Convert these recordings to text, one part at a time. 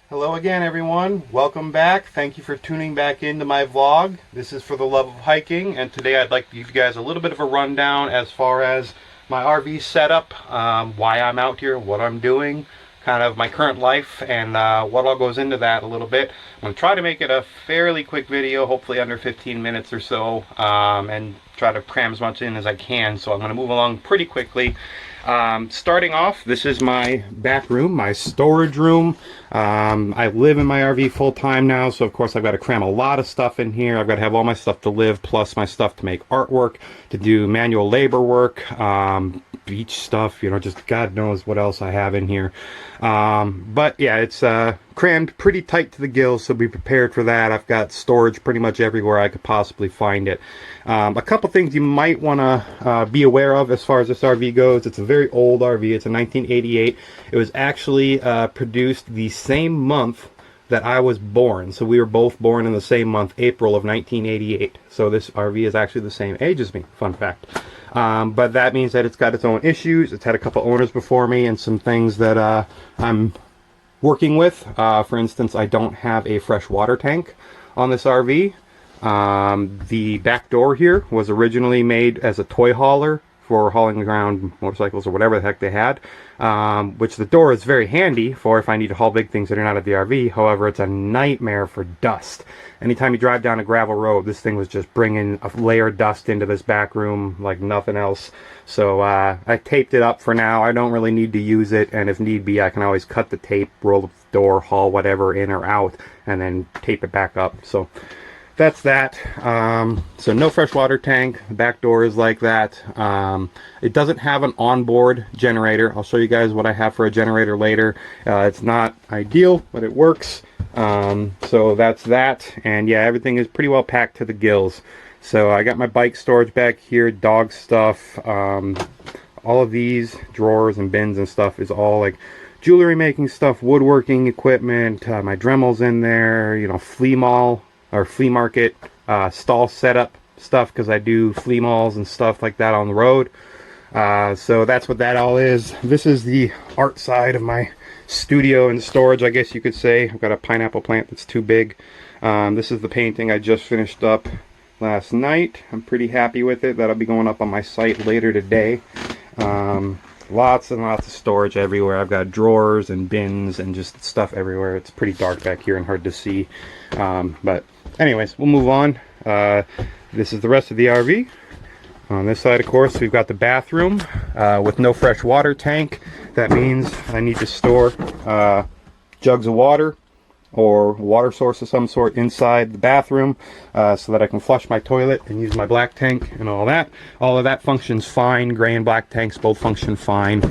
Hello again, everyone. Welcome back. Thank you for tuning back into my vlog. This is For the Love of Hiking, and today I'd like to give you guys a little bit of a rundown as far as my RV setup, why I'm out here, what I'm doing, kind of my current life, and what all goes into that a little bit. I'm going to try to make it a fairly quick video, hopefully under 15 minutes or so, and try to cram as much in as I can, so I'm going to move along pretty quickly. Starting off, this is my back room, my storage room. I live in my RV full time now, so of course I've got to cram a lot of stuff in here. I've got to have all my stuff to live, plus my stuff to make artwork, to do manual labor work, beach stuff, you know, just God knows what else I have in here. But yeah, it's crammed pretty tight to the gills, so be prepared for that. I've got storage pretty much everywhere I could possibly find it. A couple things you might want to be aware of as far as this RV goes. It's a very old RV. It's a 1988. It was actually produced the same month that I was born. So we were both born in the same month, April of 1988. So this RV is actually the same age as me. Fun fact. But that means that it's got its own issues. It's had a couple owners before me and some things that I'm working with. For instance, I don't have a fresh water tank on this RV. The back door here was originally made as a toy hauler for hauling around motorcycles or whatever the heck they had, which the door is very handy for if I need to haul big things that are not at the RV. However, it's a nightmare for dust. Anytime you drive down a gravel road, this thing was just bringing a layer of dust into this back room like nothing else. So I taped it up for now. I don't really need to use it, and if need be, I can always cut the tape, roll the door, haul whatever in or out, and then tape it back up. So that's that. So no fresh water tank. The back door is like that. It doesn't have an onboard generator. I'll show you guys what I have for a generator later. It's not ideal, but it works. So that's that. And yeah, everything is pretty well packed to the gills. So I got my bike storage back here, dog stuff. All of these drawers and bins and stuff is all like jewelry making stuff, woodworking equipment, my Dremel's in there, you know, flea market stall setup stuff, because I do flea malls and stuff like that on the road. So that's what that all is. This is the art side of my studio and storage, I guess you could say. I've got a pineapple plant that's too big. This is the painting I just finished up last night. I'm pretty happy with it. That'll be going up on my site later today. Lots and lots of storage everywhere. I've got drawers and bins and just stuff everywhere. It's pretty dark back here and hard to see. But anyways, we'll move on. This is the rest of the RV. On this side, of course, we've got the bathroom with no fresh water tank. That means I need to store jugs of water or water source of some sort inside the bathroom so that I can flush my toilet and use my black tank and all that. All of that functions fine. Gray and black tanks both function fine.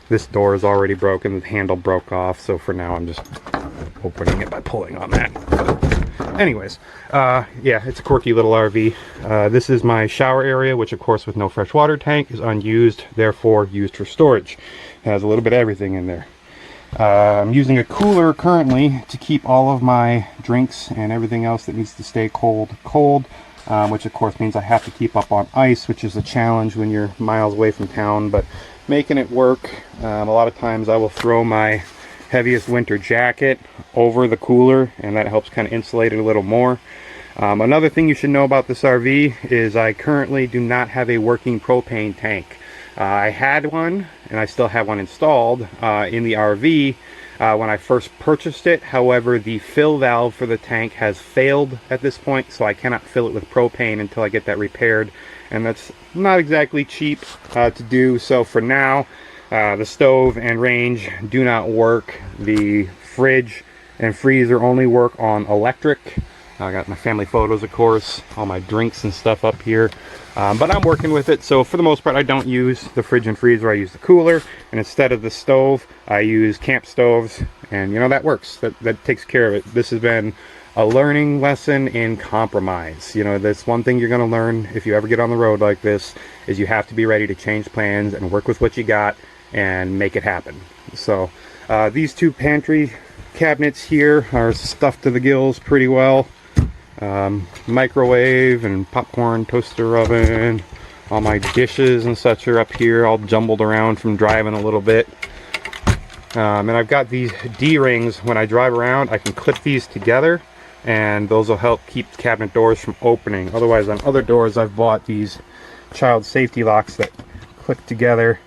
This door is already broken. The handle broke off, so for now I'm just opening it by pulling on that. But anyways, yeah, it's a quirky little RV. This is my shower area, which of course with no fresh water tank is unused, therefore used for storage. It has a little bit of everything in there. I'm using a cooler currently to keep all of my drinks and everything else that needs to stay cold, which of course means I have to keep up on ice, which is a challenge when you're miles away from town, but making it work. A lot of times I will throw my heaviest winter jacket over the cooler, and that helps kind of insulate it a little more. Another thing you should know about this RV is I currently do not have a working propane tank. I had one, and I still have one installed in the RV when I first purchased it. However, the fill valve for the tank has failed at this point, so I cannot fill it with propane until I get that repaired, and that's not exactly cheap to do. So for now, The stove and range do not work. The fridge and freezer only work on electric. I got my family photos, of course, all my drinks and stuff up here. But I'm working with it, so for the most part I don't use the fridge and freezer. I use the cooler, and instead of the stove I use camp stoves, and you know, that works. That takes care of it. This has been a learning lesson in compromise. You know, that's one thing you're going to learn if you ever get on the road like this, is you have to be ready to change plans and work with what you got and make it happen. So these two pantry cabinets here are stuffed to the gills pretty well. Microwave and popcorn toaster oven, all my dishes and such are up here, all jumbled around from driving a little bit. And I've got these D-rings. When I drive around I can clip these together, and those will help keep cabinet doors from opening. Otherwise, on other doors I've bought these child safety locks that click together,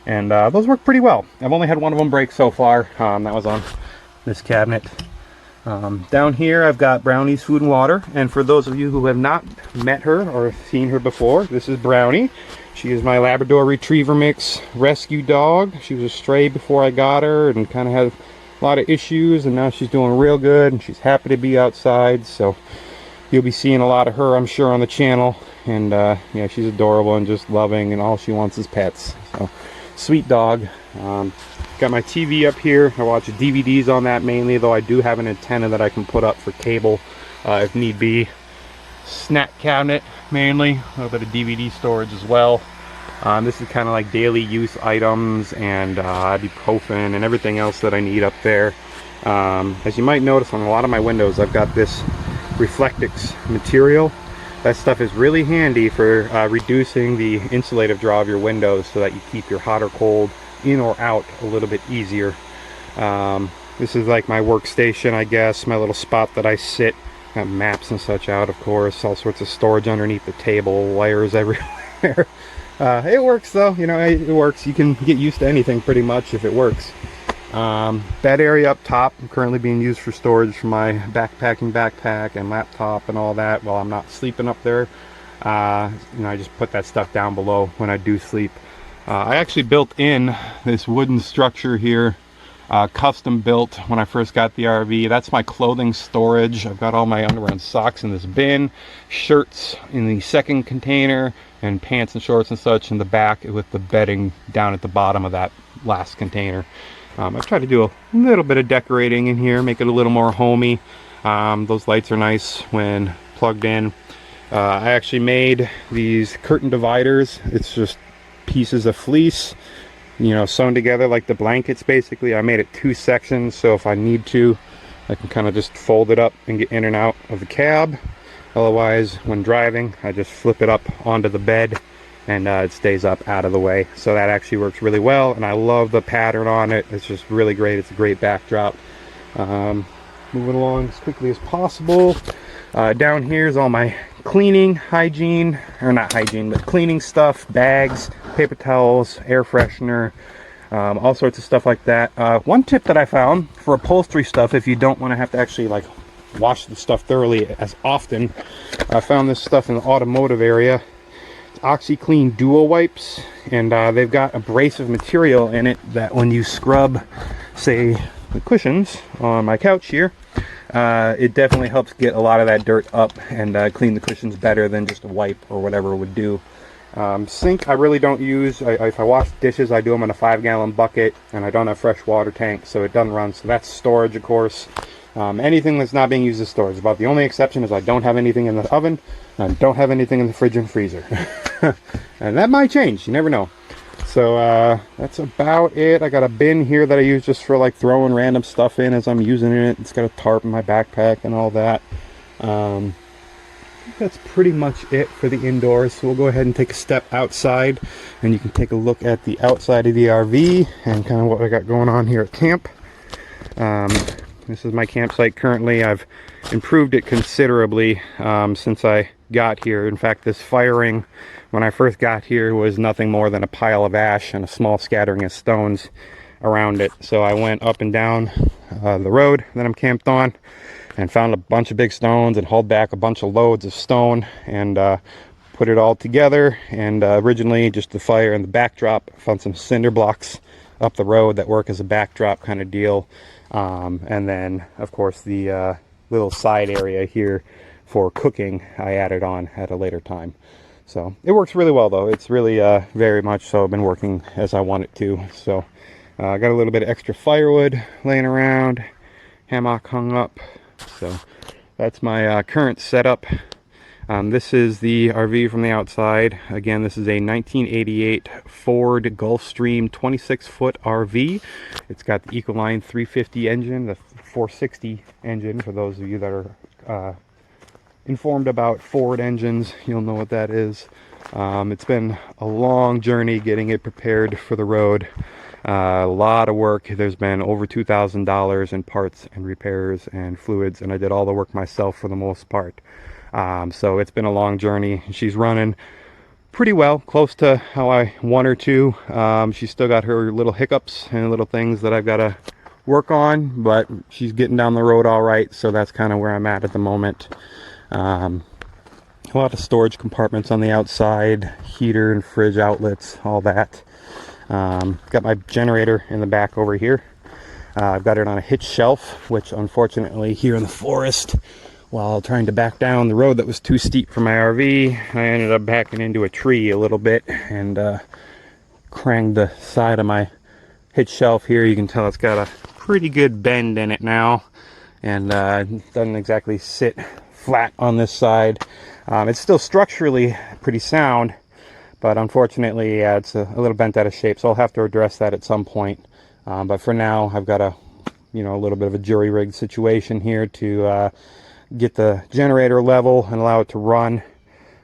and those work pretty well. I've only had one of them break so far. That was on this cabinet. Down here I've got Brownie's Food and Water, and for those of you who have not met her or seen her before, this is Brownie. She is my Labrador Retriever mix rescue dog. She was a stray before I got her and kind of had a lot of issues, and now she's doing real good and she's happy to be outside, so you'll be seeing a lot of her, I'm sure, on the channel. And yeah, she's adorable and just loving, and all she wants is pets. So sweet dog. Got my TV up here. I watch DVDs on that mainly, though I do have an antenna that I can put up for cable if need be. Snack cabinet mainly, a little bit of DVD storage as well. This is kind of like daily use items and ibuprofen and everything else that I need up there. As you might notice on a lot of my windows, I've got this Reflectix material. That stuff is really handy for reducing the insulative draw of your windows, so that you keep your hot or cold in or out a little bit easier. This is like my workstation, I guess, my little spot that I sit. Got maps and such out, of course, all sorts of storage underneath the table, wires everywhere. It works though, you know, it works. You can get used to anything pretty much if it works. Bed area up top, currently being used for storage for my backpacking backpack and laptop and all that while I'm not sleeping up there. You know, I just put that stuff down below when I do sleep. I actually built in this wooden structure here, custom built when I first got the RV. That's my clothing storage. I've got all my underwear and socks in this bin, shirts in the second container, and pants and shorts and such in the back, with the bedding down at the bottom of that last container. I've tried to do a little bit of decorating in here, make it a little more homey. Those lights are nice when plugged in. I actually made these curtain dividers. It's just pieces of fleece, you know, sewn together like the blankets basically. I made it 2 sections, so if I need to, I can kind of just fold it up and get in and out of the cab. Otherwise, when driving, I just flip it up onto the bed, and it stays up out of the way. So that actually works really well, and I love the pattern on it. It's just really great. It's a great backdrop. Moving along as quickly as possible. Down here is all my cleaning, hygiene, or not hygiene, but cleaning stuff, bags, paper towels, air freshener, all sorts of stuff like that. One tip that I found for upholstery stuff, if you don't want to have to actually like wash the stuff thoroughly as often, I found this stuff in the automotive area. It's OxyClean Duo Wipes, and they've got abrasive material in it that when you scrub, say, the cushions on my couch here, it definitely helps get a lot of that dirt up and clean the cushions better than just a wipe or whatever would do. Sink I really don't use. If I wash dishes, I do them in a 5-gallon bucket, and I don't have fresh water tank, so it doesn't run. So that's storage, of course. Anything that's not being used as storage. About the only exception is I don't have anything in the oven, and I don't have anything in the fridge and freezer. And that might change, you never know. So that's about it. I got a bin here that I use just for like throwing random stuff in as I'm using it. It's got a tarp in my backpack and all that. That's pretty much it for the indoors. So we'll go ahead and take a step outside, and you can take a look at the outside of the RV and kind of what I got going on here at camp. This is my campsite currently. I've improved it considerably since I got here. In fact, this firing when I first got here was nothing more than a pile of ash and a small scattering of stones around it. So I went up and down the road that I'm camped on and found a bunch of big stones and hauled back a bunch of loads of stone, and put it all together, and originally just the fire and the backdrop. Found some cinder blocks up the road that work as a backdrop kind of deal, and then of course the little side area here for cooking I added on at a later time. So it works really well though. It's really very much so been working as I want it to. So I got a little bit of extra firewood laying around, hammock hung up. So that's my current setup. This is the RV from the outside. Again, this is a 1988 Ford Gulfstream 26-foot RV. It's got the Ecoline 350 engine, the 460 engine. For those of you that are informed about Ford engines, you'll know what that is. It's been a long journey getting it prepared for the road. A lot of work. There's been over $2,000 in parts and repairs and fluids, and I did all the work myself for the most part. So it's been a long journey. She's running pretty well, close to how I want her to. She's still got her little hiccups and little things that I've got to work on, but she's getting down the road all right. So that's kind of where I'm at the moment. A lot of storage compartments on the outside, heater and fridge outlets, all that. Got my generator in the back over here. I've got it on a hitch shelf, which unfortunately here in the forest, while trying to back down the road that was too steep for my RV, I ended up backing into a tree a little bit and cranked the side of my hitch shelf here. You can tell it's got a pretty good bend in it now, and doesn't exactly sit flat on this side. It's still structurally pretty sound, but unfortunately, yeah, it's a little bent out of shape, so I'll have to address that at some point. But for now, I've got a little bit of a jury rig situation here to get the generator level and allow it to run.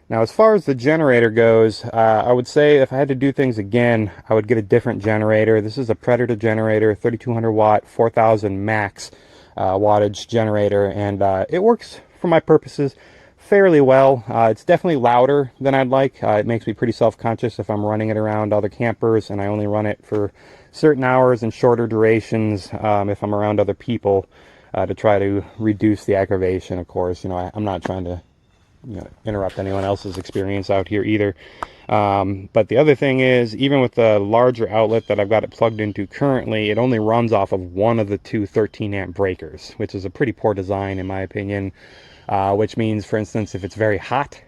Now, as far as the generator goes, I would say if I had to do things again, I would get a different generator. This is a Predator generator, 3200 watt, 4000 max wattage generator, and it works for my purposes fairly well. It's definitely louder than I'd like. It makes me pretty self-conscious if I'm running it around other campers, and I only run it for certain hours and shorter durations if I'm around other people to try to reduce the aggravation. Of course, I'm not trying to interrupt anyone else's experience out here either. But the other thing is, even with the larger outlet that I've got it plugged into currently, it only runs off of one of the two 13 amp breakers, which is a pretty poor design in my opinion. Which means, for instance, if it's very hot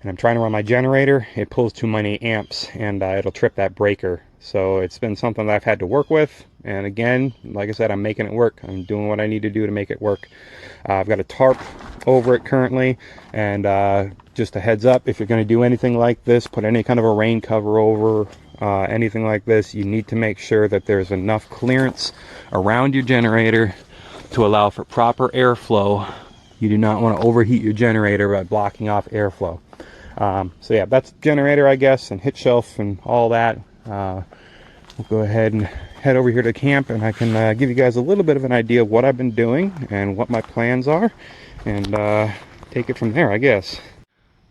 and I'm trying to run my generator, it pulls too many amps and it'll trip that breaker. So it's been something that I've had to work with. And again, like I said, I'm making it work. I'm doing what I need to do to make it work. I've got a tarp over it currently. And just a heads up, if you're going to do anything like this, put any kind of a rain cover over anything like this, you need to make sure that there's enough clearance around your generator to allow for proper airflow. You do not want to overheat your generator by blocking off airflow. So yeah, that's generator, I guess, and hitch shelf and all that. We'll go ahead and head over here to camp, and I can give you guys a little bit of an idea of what I've been doing and what my plans are, and take it from there, I guess.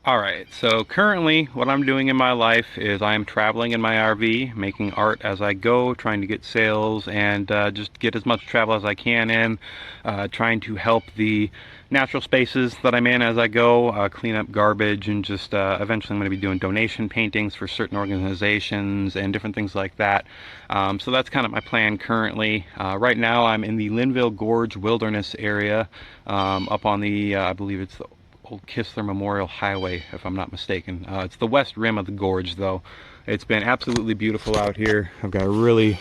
Alright, so currently what I'm doing in my life is I'm traveling in my RV, making art as I go, trying to get sales and just get as much travel as I can in, trying to help the natural spaces that I'm in as I go, clean up garbage, and just eventually I'm going to be doing donation paintings for certain organizations and different things like that. So that's kind of my plan currently. Right now I'm in the Linville Gorge wilderness area, up on the, I believe it's the Old Kistler Memorial Highway, if I'm not mistaken. It's the west rim of the gorge, though. It's been absolutely beautiful out here. I've got really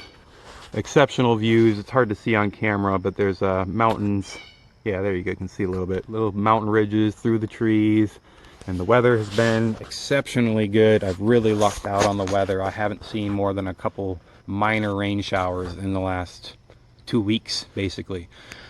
exceptional views. It's hard to see on camera, but there's mountains. Yeah, there you go. You can see a little bit. Little mountain ridges through the trees. And the weather has been exceptionally good. I've really lucked out on the weather. I haven't seen more than a couple minor rain showers in the last 2 weeks, basically.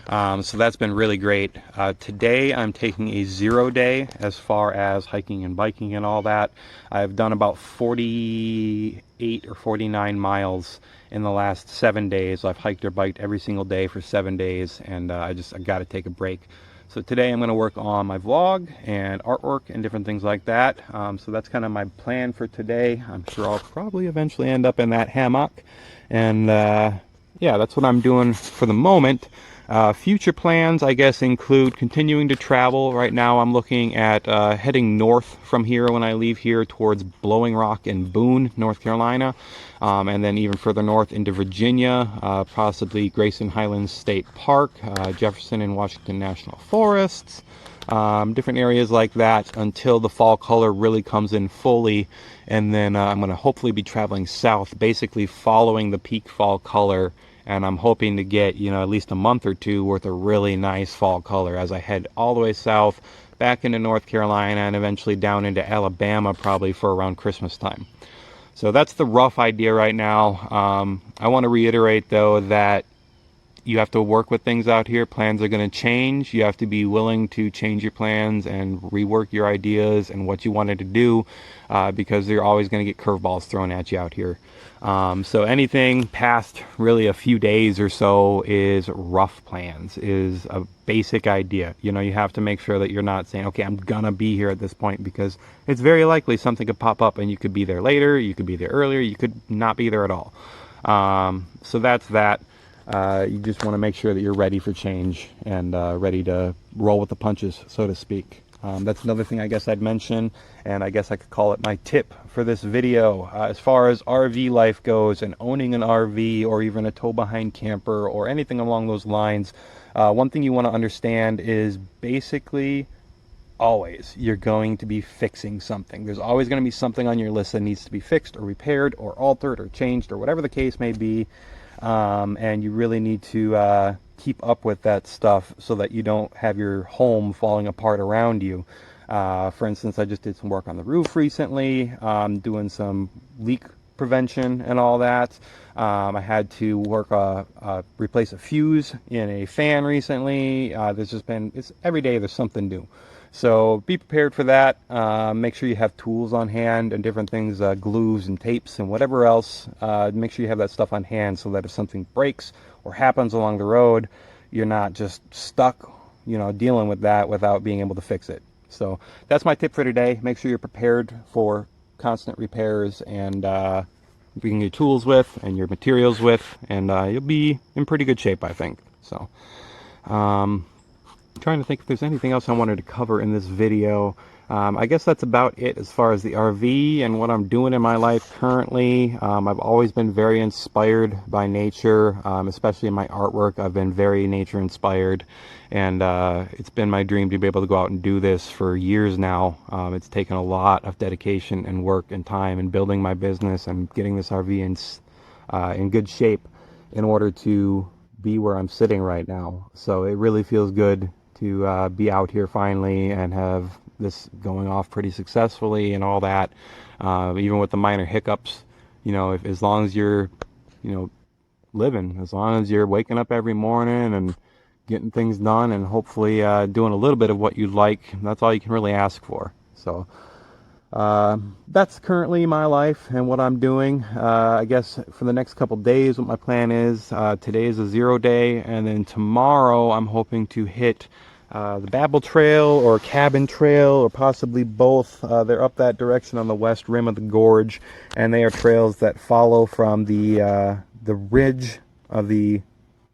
So that's been really great. Today I'm taking a 0 day as far as hiking and biking and all that. I've done about 48 or 49 miles in the last 7 days. I've hiked or biked every single day for 7 days, and I got to take a break. So today I'm going to work on my vlog and artwork and different things like that. So that's kind of my plan for today. I'm sure I'll probably eventually end up in that hammock. And yeah, that's what I'm doing for the moment. Future plans, I guess, include continuing to travel. Right now I'm looking at heading north from here when I leave here towards Blowing Rock and Boone, North Carolina, and then even further north into Virginia, possibly Grayson Highlands State Park, Jefferson and Washington National Forests, different areas like that until the fall color really comes in fully. And then I'm going to hopefully be traveling south, basically following the peak fall color. And I'm hoping to get, at least a month or two worth of really nice fall color as I head all the way south, back into North Carolina, and eventually down into Alabama, probably for around Christmas time. So that's the rough idea right now. I want to reiterate, though, that you have to work with things out here. Plans are going to change. You have to be willing to change your plans and rework your ideas and what you wanted to do, because you're always going to get curveballs thrown at you out here. So anything past really a few days or so is rough plans, is a basic idea. You have to make sure that you're not saying, okay, I'm gonna be here at this point, because it's very likely something could pop up and you could be there later, you could be there earlier, you could not be there at all. So that's that. You just want to make sure that you're ready for change and ready to roll with the punches, so to speak. That's another thing I guess I'd mention, and I guess I could call it my tip for this video. As far as RV life goes and owning an RV or even a tow-behind camper or anything along those lines, one thing you want to understand is basically always you're going to be fixing something. There's always going to be something on your list that needs to be fixed or repaired or altered or changed or whatever the case may be. And you really need to keep up with that stuff so that you don't have your home falling apart around you. For instance, I just did some work on the roof recently, doing some leak prevention and all that. I had to replace a fuse in a fan recently. There's just been, every day there's something new. So be prepared for that. Make sure you have tools on hand and different things, glues and tapes and whatever else. Make sure you have that stuff on hand so that if something breaks or happens along the road, you're not just stuck, dealing with that without being able to fix it. So that's my tip for today. Make sure you're prepared for constant repairs and bring your tools with and your materials with, and you'll be in pretty good shape, I think. So trying to think if there's anything else I wanted to cover in this video. I guess that's about it as far as the RV and what I'm doing in my life currently. I've always been very inspired by nature, especially in my artwork. I've been very nature inspired, and it's been my dream to be able to go out and do this for years now. It's taken a lot of dedication and work and time in building my business and getting this RV in good shape in order to be where I'm sitting right now. So it really feels good to be out here finally and have this going off pretty successfully and all that. Even with the minor hiccups, as long as you're, living, as long as you're waking up every morning and getting things done and hopefully doing a little bit of what you like, that's all you can really ask for. So that's currently my life and what I'm doing. I guess for the next couple days, what my plan is, today is a 0 day, and then tomorrow I'm hoping to hit the Babel Trail or Cabin Trail, or possibly both. They're up that direction on the west rim of the gorge, and they are trails that follow from the ridge of the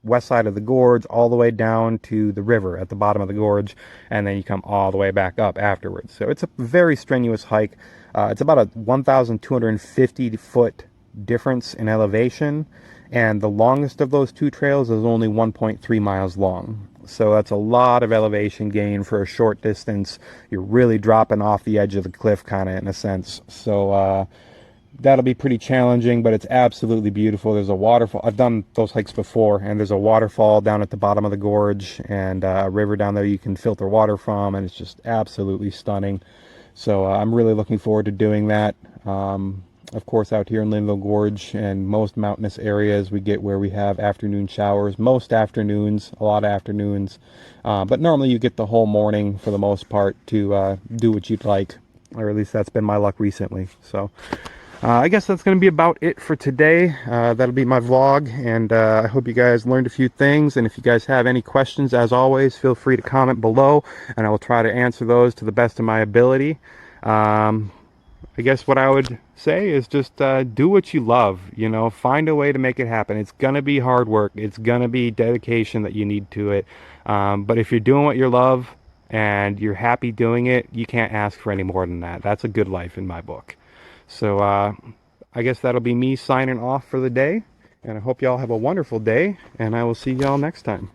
west side of the gorge all the way down to the river at the bottom of the gorge, and then you come all the way back up afterwards. So it's a very strenuous hike. It's about a 1,250 foot difference in elevation, and the longest of those two trails is only 1.3 miles long. So that's a lot of elevation gain for a short distance. You're really dropping off the edge of the cliff, kind of, in a sense. So that'll be pretty challenging, but it's absolutely beautiful. There's a waterfall. I've done those hikes before, and there's a waterfall down at the bottom of the gorge, and a river down there you can filter water from, and it's just absolutely stunning. So I'm really looking forward to doing that. Of course, out here in Linville Gorge and most mountainous areas, we get where we have afternoon showers. Most afternoons, a lot of afternoons. But normally you get the whole morning for the most part to do what you'd like. Or at least that's been my luck recently. So I guess that's going to be about it for today. That'll be my vlog, and I hope you guys learned a few things. And if you guys have any questions, as always, feel free to comment below, and I will try to answer those to the best of my ability. I guess what I would say is just do what you love, you know, find a way to make it happen. It's gonna be hard work, it's gonna be dedication that you need to it, but if you're doing what you love and you're happy doing it, you can't ask for any more than that. That's a good life in my book. So I guess that'll be me signing off for the day, and I hope y'all have a wonderful day, and I will see y'all next time.